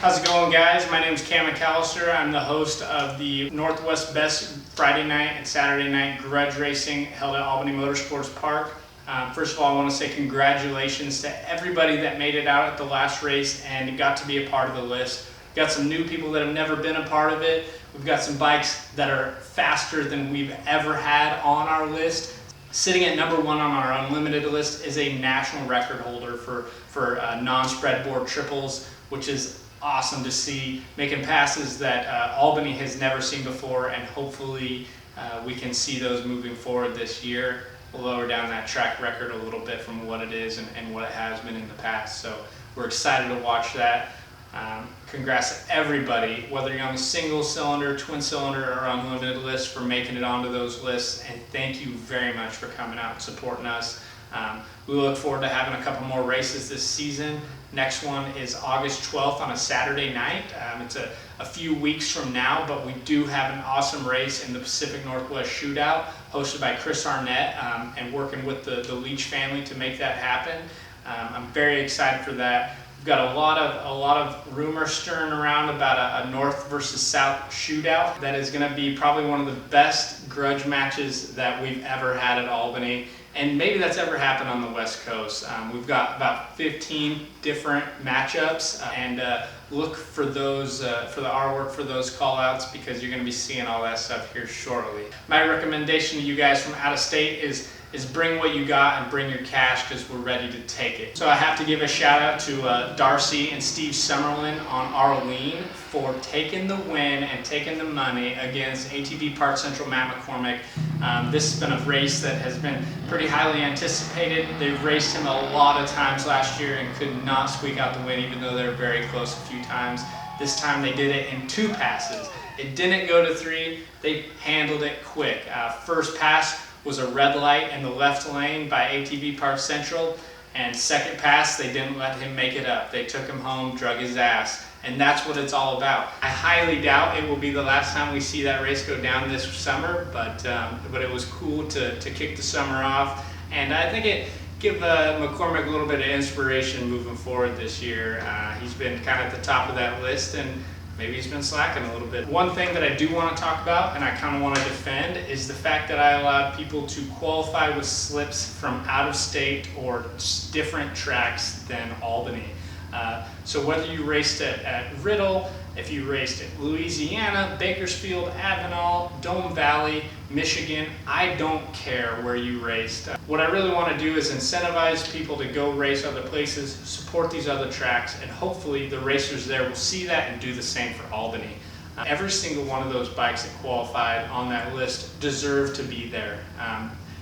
How's it going, guys? My name is Cam McAllister. I'm the host of the Northwest Best Friday night and Saturday night grudge racing held at Albany Motorsports Park. First of all, I want to say congratulations to everybody that made it out at the last race and got to be a part of the list. We've got some new people that have never been a part of it. We've got some bikes that are faster than we've ever had on our list. Sitting at number one on our unlimited list is a national record holder for non-spread board triples, which is awesome to see, making passes that Albany has never seen before, and hopefully we can see those moving forward this year. We'll lower down that track record a little bit from what it is and what it has been in the past. So we're excited to watch that. Congrats to everybody, whether you're on the single cylinder, twin cylinder, or unlimited list, for making it onto those lists, and thank you very much for coming out and supporting us. We look forward to having a couple more races this season. Next one is August 12th on a Saturday night. It's a few weeks from now, but we do have an awesome race in the Pacific Northwest Shootout hosted by Chris Arnett, and working with the Leach family to make that happen. I'm very excited for that. We've got a lot of rumors stirring around about a North versus South shootout that is going to be probably one of the best grudge matches that we've ever had at Albany, and maybe that's ever happened on the West Coast. We've got about 15 different matchups, and look for those for the artwork for those call outs, because you're going to be seeing all that stuff here shortly. My recommendation to you guys from out of state is bring what you got and bring your cash, because we're ready to take it. So I have to give a shout out to Darcy and Steve Summerlin on Arlene for taking the win and taking the money against ATV Park Central Matt McCormick. This has been a race that has been pretty highly anticipated. They've raced him a lot of times last year and could not squeak out the win, even though they were very close a few times. This time they did it in 2 passes. It didn't go to 3. They handled it quick. First pass was a red light in the left lane by ATV Park Central, and second pass, they didn't let him make it up. They took him home, drug his ass, and that's what it's all about. I highly doubt it will be the last time we see that race go down this summer, but it was cool to kick the summer off, and I think it give McCormick a little bit of inspiration moving forward this year. He's been kind of at the top of that list, and maybe he's been slacking a little bit. One thing that I do want to talk about, and I kind of want to defend, is the fact that I allowed people to qualify with slips from out of state or different tracks than Albany. So whether you raced at Riddle, if you raced at Louisiana, Bakersfield, Avenal, Dome Valley, Michigan, I don't care where you raced. What I really want to do is incentivize people to go race other places, support these other tracks, and hopefully the racers there will see that and do the same for Albany. Every single one of those bikes that qualified on that list deserved to be there.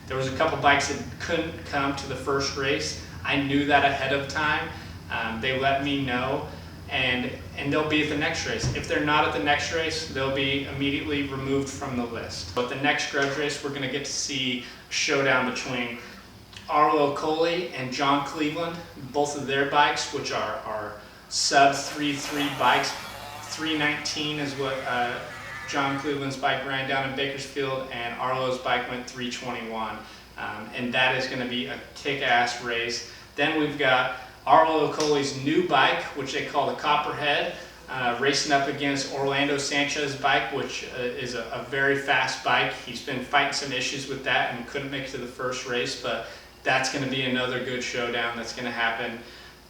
There was a couple bikes that couldn't come to the first race. I knew that ahead of time. They let me know, and they'll be at the next race. If they're not at the next race, they'll be immediately removed from the list. But the next grudge race, we're going to get to see a showdown between Arlo Coley and John Cleveland, both of their bikes, which are sub 3.3 bikes. 3.19 is what John Cleveland's bike ran down in Bakersfield, and Arlo's bike went 3.21. And that is going to be a kick-ass race. Then we've got Arlo Coley's new bike, which they call the Copperhead, racing up against Orlando Sanchez's bike, which is a very fast bike. He's been fighting some issues with that and couldn't make it to the first race, but that's going to be another good showdown that's going to happen.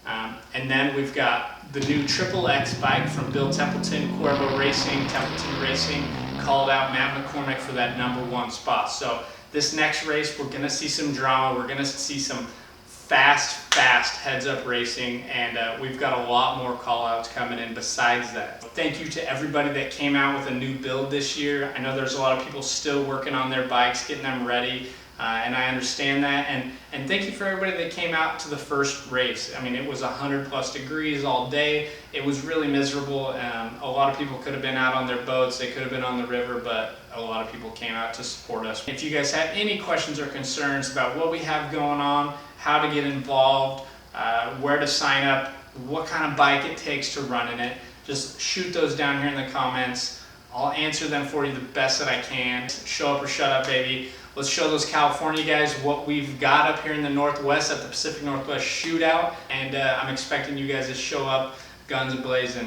And then we've got the new Triple X bike from Bill Templeton, Cuervo Racing, Templeton Racing, called out Matt McCormick for that #1 spot. So this next race, we're going to see some drama. We're going to see some fast heads-up racing, and we've got a lot more call-outs coming in besides that. Thank you to everybody that came out with a new build this year. I know there's a lot of people still working on their bikes, getting them ready, and I understand that. And thank you for everybody that came out to the first race. I mean, it was 100+ degrees all day. It was really miserable. A lot of people could have been out on their boats. They could have been on the river, but a lot of people came out to support us. If you guys have any questions or concerns about what we have going on, how to get involved, where to sign up, what kind of bike it takes to run in it, just shoot those down here in the comments. I'll answer them for you the best that I can. Show up or shut up, baby. Let's show those California guys what we've got up here in the Northwest at the Pacific Northwest Shootout, and I'm expecting you guys to show up guns a-blazing.